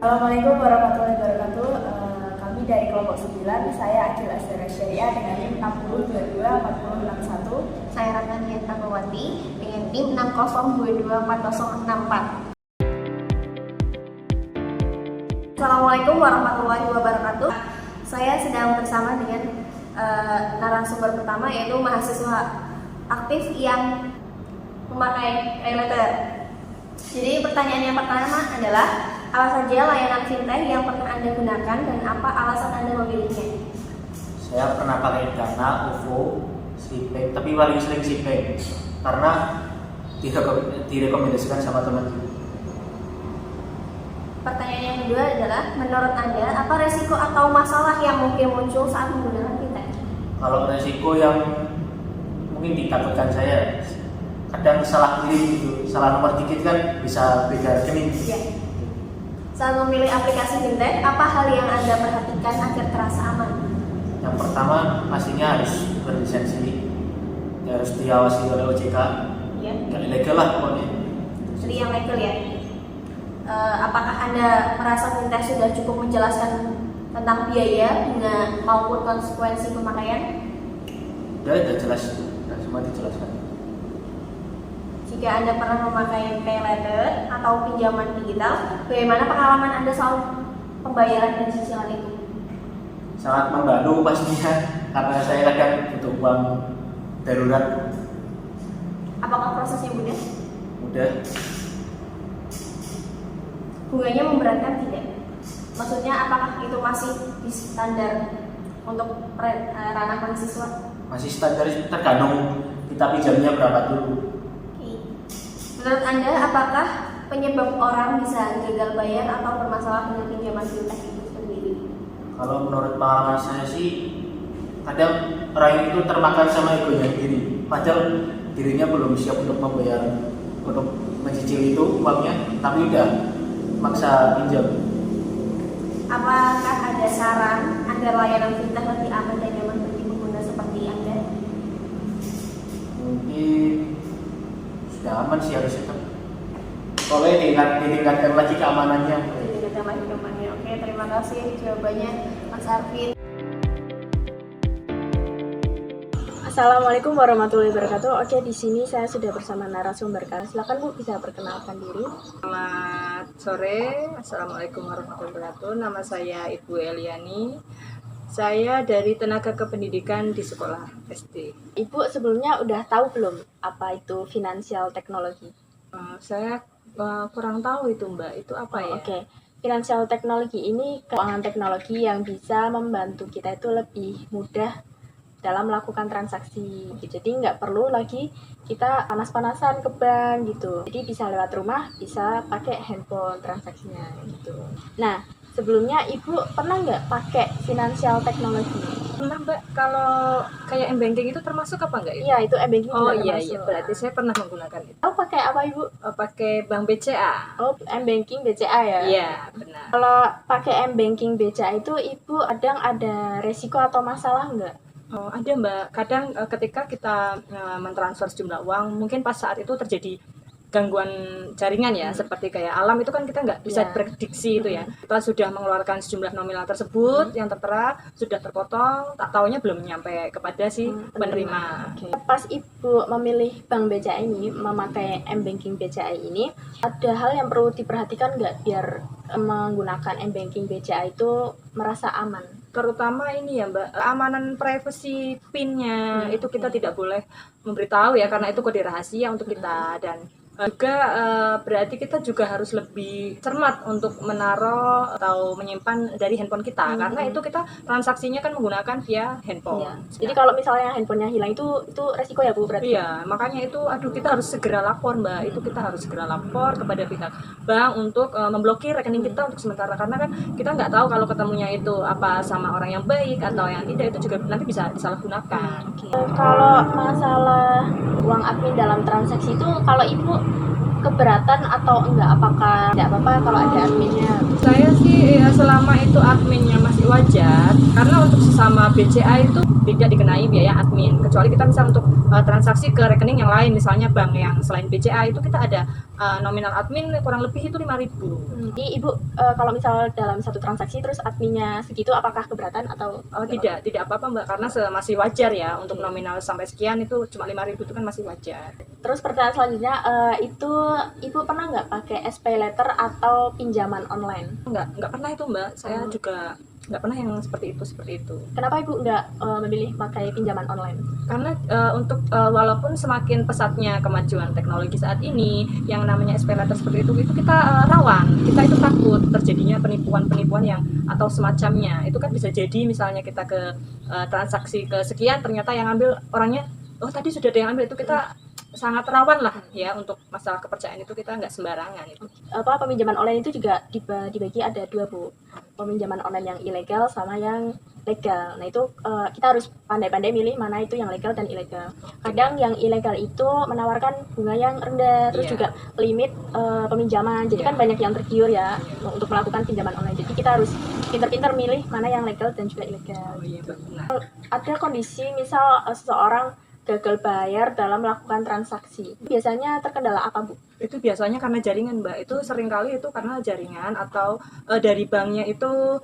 Assalamualaikum warahmatullahi wabarakatuh. Kami dari kelompok 9, saya Akil Asdara Syariah dengan NIM 60224061. Saya Ramanian Tanggawati dengan NIM 60224064. Assalamualaikum warahmatullahi wabarakatuh. Saya sedang bersama dengan narasumber pertama, yaitu mahasiswa aktif yang memakai paylater. Jadi pertanyaan yang pertama adalah, apa saja layanan fintech yang pernah Anda gunakan dan apa alasan Anda memilihnya? Saya pernah pakai Dana, OVO, Slipbank, tapi paling sering Slipbank karena direkomendasikan sama teman. Pertanyaan yang kedua adalah, menurut Anda apa resiko atau masalah yang mungkin muncul saat menggunakan fintech? Kalau resiko yang mungkin ditakutkan saya, kadang salah pilih gitu, salah nomor dikit kan bisa beda rekening. Ya. Saat memilih aplikasi fintech, apa hal yang Anda perhatikan agar terasa aman? Yang pertama pastinya harus berlisensi, harus diawasi oleh OJK, Ya. nggak ilegal lah pokoknya. Jadi yang legal ya. Apakah Anda merasa fintech sudah cukup menjelaskan tentang biaya, bunga maupun konsekuensi pemakaian? Udah jelas itu, udah semua dijelaskan. Jika Anda pernah memakai paylater atau pinjaman digital, bagaimana pengalaman Anda soal pembayaran dan cicilan itu? Sangat membantu pastinya karena saya kadang butuh uang darurat. Apakah prosesnya mudah? Mudah. Bunganya memberatkan tidak? Maksudnya apakah itu masih di standar untuk ranah mahasiswa? Masih standar, tergantung kita pinjamnya berapa dulu. Menurut Anda, apakah penyebab orang bisa gagal bayar atau bermasalah dengan pinjaman fintech itu sendiri? Kalau menurut pengalaman saya sih, kadang orang itu termakan sama egonya diri. Padahal dirinya belum siap untuk membayar, untuk mencicil itu uangnya, tapi udah maksa pinjam. Apakah ada saran agar layanan fintech lebih aman dan nyaman bagi pengguna seperti Anda? Mungkin sudah aman sih harusnya. Soalnya ditingkatkan lagi keamanannya. Ditingkatkan lagi keamanannya. Oke, terima kasih jawabannya Mas Arvin. Assalamualaikum warahmatullahi wabarakatuh. Oke, di sini saya sudah bersama narasumber. Silakan Bu, bisa perkenalkan diri. Selamat sore, Assalamualaikum warahmatullahi wabarakatuh. Nama saya Ibu Eliani. Saya dari Tenaga Kependidikan di Sekolah SD. Ibu sebelumnya udah tahu belum apa itu financial technology? Saya kurang tahu itu Mbak, itu apa ya? Oke. Financial technology ini keuangan teknologi yang bisa membantu kita itu lebih mudah dalam melakukan transaksi. Jadi nggak perlu lagi kita panas-panasan ke bank gitu. Jadi bisa lewat rumah, bisa pakai handphone transaksinya gitu. Nah, sebelumnya Ibu pernah nggak pakai financial technology? Pernah Mbak, kalau kayak m-banking itu termasuk apa enggak itu? Iya, itu m-banking Oh juga iya, termasuk. berarti saya pernah menggunakan itu. Tahu pakai apa Ibu? Pakai Bank BCA. Oh, m-banking BCA ya? Iya, benar. Kalau pakai m-banking BCA itu Ibu kadang ada resiko atau masalah nggak? Oh, ada Mbak. Kadang ketika kita mentransfer sejumlah uang, mungkin pas saat itu terjadi gangguan jaringan ya, seperti kayak alam itu kan kita nggak bisa prediksi itu ya. Kita sudah mengeluarkan sejumlah nominal tersebut yang tertera, sudah terpotong, tak taunya belum nyampe kepada si penerima. Okay. Pas Ibu memilih Bank BCA ini, memakai m-banking BCA ini, ada hal yang perlu diperhatikan nggak biar menggunakan m-banking BCA itu merasa aman? Terutama ini ya Mbak, keamanan privacy PIN-nya itu kita tidak boleh memberitahu ya, karena itu kode rahasia untuk kita. Dan juga berarti kita juga harus lebih cermat untuk menaruh atau menyimpan dari handphone kita, karena itu kita transaksinya kan menggunakan via handphone. Iya. Jadi kalau misalnya handphonenya hilang itu resiko ya Bu berarti? Iya, makanya itu kita harus segera lapor Mbak, itu kita harus segera lapor kepada pihak bank untuk memblokir rekening kita untuk sementara, karena kan kita nggak tahu kalau ketemunya itu apa sama orang yang baik atau yang tidak, itu juga nanti bisa disalahgunakan. Kalau masalah uang admin dalam transaksi itu, kalau Ibu keberatan atau enggak? Apakah tidak apa-apa kalau ada adminnya? Saya sih ya, selama itu adminnya masih wajar, karena untuk sesama BCA itu tidak dikenai biaya admin, kecuali kita bisa untuk transaksi ke rekening yang lain, misalnya bank yang selain BCA itu kita ada nominal admin kurang lebih itu 5.000. Jadi Ibu kalau misal dalam satu transaksi terus adminnya segitu, apakah keberatan atau Tidak apa-apa Mbak, karena masih wajar ya untuk nominal sampai sekian itu cuma 5.000 itu kan masih wajar. Terus pertanyaan selanjutnya, itu Ibu pernah nggak pakai SPay letter atau pinjaman online? Nggak pernah itu Mbak, saya juga nggak pernah yang seperti itu. Kenapa Ibu nggak memilih pakai pinjaman online? Karena untuk walaupun semakin pesatnya kemajuan teknologi saat ini, yang namanya SPay letter seperti itu kita rawan, kita itu takut terjadinya penipuan yang atau semacamnya. Itu kan bisa jadi misalnya kita ke transaksi kesekian, ternyata yang ambil orangnya, oh tadi sudah ada yang ambil, itu kita sangat rawan lah ya untuk masalah kepercayaan itu, kita nggak sembarangan itu. Peminjaman online itu juga dibagi ada dua Bu, peminjaman online yang ilegal sama yang legal. Nah itu kita harus pandai-pandai milih mana itu yang legal dan ilegal. Kadang yang ilegal itu menawarkan bunga yang rendah, terus juga limit peminjaman. Jadi kan banyak yang tergiur ya untuk melakukan pinjaman online. Jadi kita harus pintar-pintar milih mana yang legal dan juga ilegal. Ada kondisi misal seseorang gagal bayar dalam melakukan transaksi, biasanya terkendala apa Bu? Itu biasanya karena jaringan Mbak, itu seringkali itu karena jaringan atau dari banknya itu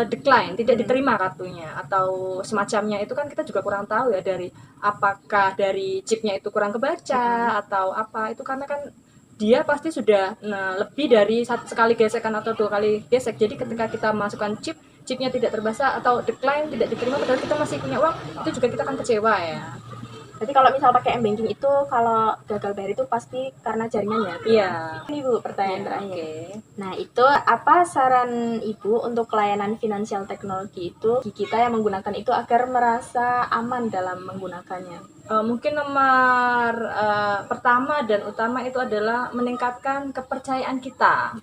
decline, tidak diterima kartunya atau semacamnya. Itu kan kita juga kurang tahu ya, dari apakah dari chipnya itu kurang kebaca atau apa. Itu karena kan dia pasti sudah lebih dari sekali gesekan atau 2 kali gesek. Jadi ketika kita masukkan chipnya tidak terbaca atau decline, tidak diterima padahal kita masih punya uang, itu juga kita akan kecewa ya. Jadi kalau misal pakai m-banking itu kalau gagal bayar itu pasti karena jaringannya. Iya. Ini Bu, pertanyaan terakhir. Okay. Nah itu apa saran Ibu untuk layanan finansial teknologi itu bagi kita yang menggunakan itu agar merasa aman dalam menggunakannya? Mungkin nomor pertama dan utama itu adalah meningkatkan kepercayaan kita,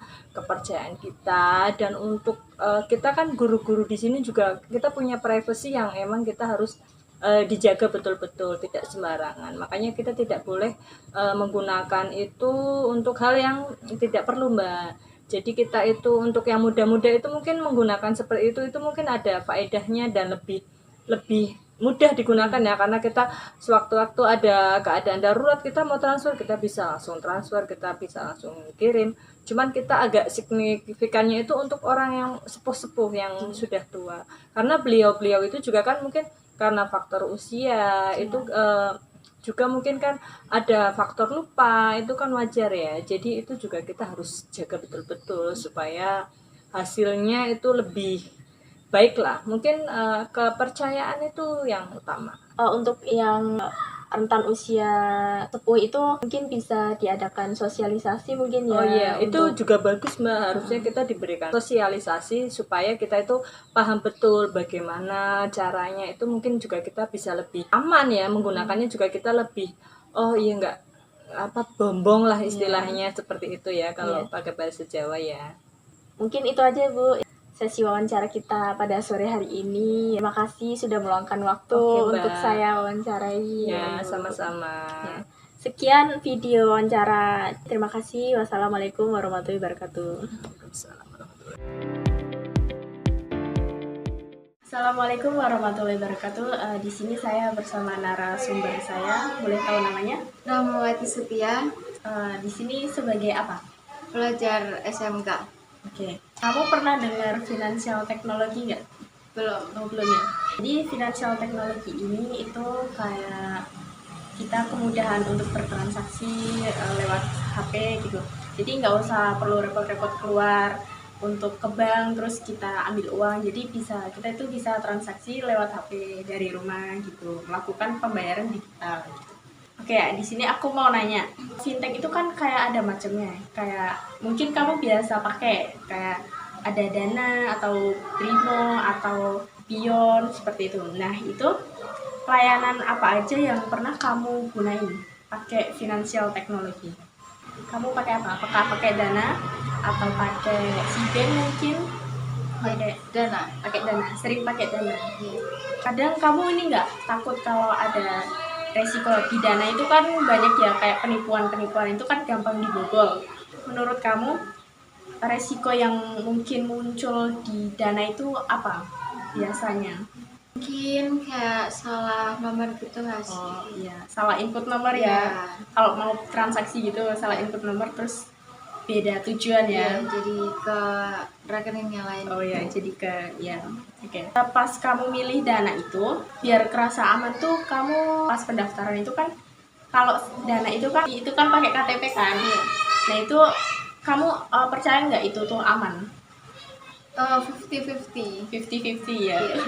dan untuk kita kan guru-guru di sini juga kita punya privacy yang emang kita harus dijaga betul-betul, tidak sembarangan. Makanya kita tidak boleh menggunakan itu untuk hal yang tidak perlu Mbak. Jadi kita itu untuk yang muda-muda itu mungkin menggunakan seperti itu mungkin ada faedahnya dan lebih mudah digunakan ya, karena kita sewaktu-waktu ada keadaan darurat, kita mau transfer kita bisa langsung transfer, kita bisa langsung kirim. Cuman kita agak signifikannya itu untuk orang yang sepuh-sepuh yang sudah tua, karena beliau itu juga kan mungkin karena faktor usia itu juga mungkin kan ada faktor lupa, itu kan wajar ya. Jadi itu juga kita harus jaga betul-betul supaya hasilnya itu lebih baik lah. Mungkin kepercayaan itu yang utama. Untuk yang rentan usia sepuh itu mungkin bisa diadakan sosialisasi mungkin ya. Oh iya, itu juga bagus Mbak. Harusnya kita diberikan sosialisasi supaya kita itu paham betul bagaimana caranya. Itu mungkin juga kita bisa lebih aman ya menggunakannya, juga kita lebih enggak bombong lah istilahnya seperti itu ya kalau pakai bahasa Jawa ya. Mungkin itu aja Bu sesi wawancara kita pada sore hari ini. Terima kasih sudah meluangkan waktu untuk saya wawancarai. Ya, sama-sama. Ya. Sekian video wawancara. Terima kasih. Wassalamualaikum warahmatullahi wabarakatuh. Assalamualaikum warahmatullahi wabarakatuh. Di sini saya bersama narasumber saya. Boleh tahu namanya? Ramawati Setia. Di sini sebagai apa? Pelajar SMK. Oke. Kamu pernah dengar finansial teknologi nggak? Belum. Belum ya. Jadi finansial teknologi ini itu kayak kita kemudahan untuk bertransaksi lewat HP gitu. Jadi nggak usah perlu repot-repot keluar untuk ke bank terus kita ambil uang. Jadi kita itu bisa transaksi lewat HP dari rumah gitu, melakukan pembayaran digital gitu. Oke, di sini aku mau nanya, fintech itu kan kayak ada macamnya, kayak mungkin kamu biasa pakai kayak ada Dana atau Primo atau Pion seperti itu. Nah itu layanan apa aja yang pernah kamu gunain pakai finansial teknologi? Kamu pakai apa? Apakah pakai Dana atau pakai Siben mungkin? Pakai Dana. Sering pakai Dana. Kadang kamu ini nggak takut kalau ada resiko di Dana itu kan banyak ya, kayak penipuan itu kan gampang dibobol. Menurut kamu resiko yang mungkin muncul di Dana itu apa biasanya? Mungkin kayak salah nomor gitu nggak sih? Oh iya, salah input nomor ya. Iya. Kalau mau transaksi gitu salah input nomor terus beda tujuan ya. Iya, jadi ke rekening yang lain. Oh ya, jadi ke ya. Oke. Pas kamu milih Dana itu, biar kerasa aman tuh kamu pas pendaftaran itu kan kalau Dana itu kan pakai KTP kan. Iya. Nah, itu kamu percaya nggak itu tuh aman? 50-50. 50-50 ya. Iya.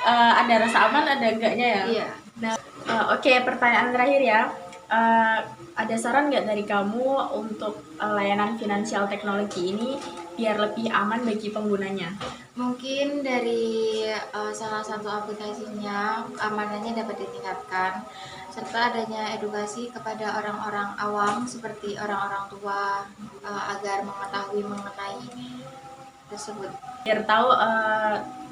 Ada rasa aman, ada enggaknya ya? Iya. Nah, oke, pertanyaan terakhir ya. Ada saran nggak dari kamu untuk layanan finansial teknologi ini biar lebih aman bagi penggunanya? Mungkin dari salah satu aplikasinya keamanannya dapat ditingkatkan, serta adanya edukasi kepada orang-orang awam seperti orang-orang tua agar mengetahui mengenai tersebut. Biar tahu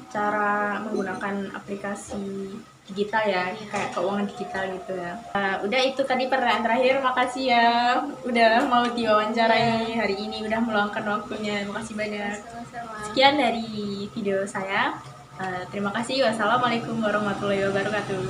cara menggunakan aplikasi digital ya, kayak keuangan digital gitu ya. Udah itu tadi pertanyaan terakhir. Makasih ya udah mau diwawancarai hari ini, udah meluangkan waktunya. Makasih banyak. Sama-sama. Sekian dari video saya. Terima kasih. Wassalamualaikum warahmatullahi wabarakatuh.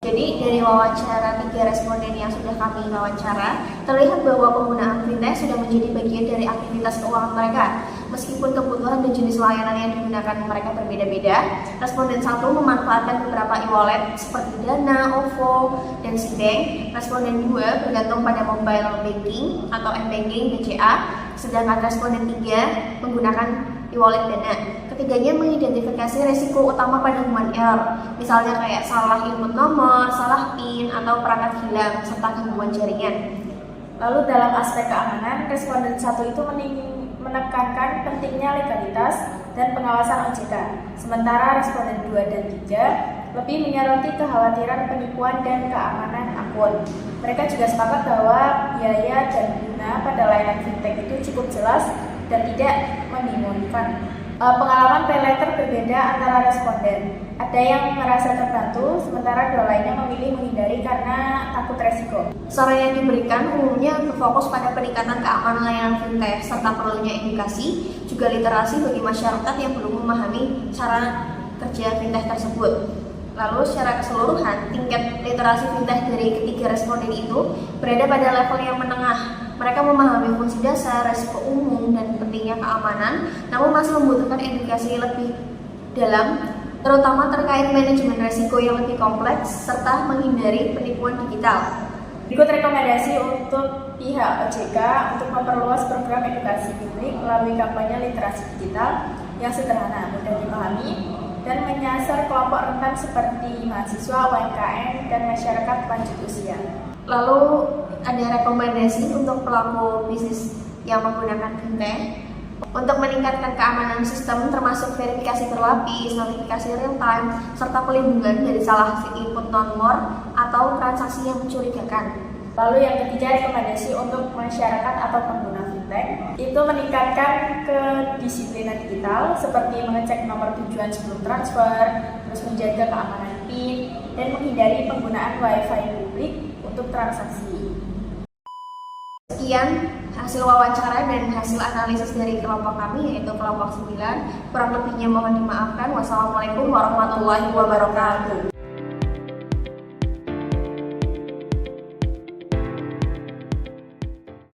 Jadi dari wawancara 3 responden yang sudah kami wawancara, terlihat bahwa penggunaan fintech sudah menjadi bagian dari aktivitas keuangan mereka. Meskipun kebutuhan dan jenis layanan yang digunakan mereka berbeda-beda, responden 1 memanfaatkan beberapa e-wallet seperti Dana, OVO, dan Citibank. Responden 2 bergantung pada mobile banking atau m-banking BCA, sedangkan responden 3 menggunakan e-wallet Dana. Ketiganya mengidentifikasi resiko utama pada human error, misalnya kayak salah input nomor, salah PIN, atau perangkat hilang, serta gangguan jaringan. Lalu dalam aspek keamanan, responden 1 itu menekankan pentingnya legalitas dan pengawasan OJK. Sementara responden 2 dan 3 lebih menyoroti kekhawatiran penipuan dan keamanan akun. Mereka juga sepakat bahwa biaya dan guna pada layanan fintech itu cukup jelas dan tidak membingungkan. Pengalaman pay later berbeda antara responden. Ada yang merasa terbantu, sementara 2 lainnya memilih menghindari karena takut resiko. Saran yang diberikan umumnya berfokus pada peningkatan keamanan layanan fintech serta perlunya edukasi, juga literasi bagi masyarakat yang belum memahami cara kerja fintech tersebut. Lalu secara keseluruhan, tingkat literasi fintech dari ketiga responden itu berada pada level yang menengah. Mereka memahami fungsi dasar, resiko umum, dan pentingnya keamanan, namun masih membutuhkan edukasi lebih dalam, terutama terkait manajemen resiko yang lebih kompleks, serta menghindari penipuan digital. Berikut rekomendasi untuk pihak OJK untuk memperluas program edukasi publik melalui kampanye literasi digital yang sederhana, mudah dipahami, dan menyasar kelompok rentan seperti mahasiswa, UMKM, dan masyarakat lanjut usia. Lalu ada rekomendasi untuk pelaku bisnis yang menggunakan fintech untuk meningkatkan keamanan sistem termasuk verifikasi berlapis, notifikasi real time, serta pelindungan dari salah input nomor atau transaksi yang mencurigakan. Lalu yang ketiga, rekomendasi untuk masyarakat atau pengguna fintech itu meningkatkan kedisiplinan digital seperti mengecek nomor tujuan sebelum transfer, terus menjaga keamanan PIN, dan menghindari penggunaan WiFi publik untuk transaksi. Sekian hasil wawancara dan hasil analisis dari kelompok kami, yaitu kelompok 9. Kurang lebihnya mohon dimaafkan. Wassalamualaikum warahmatullahi wabarakatuh.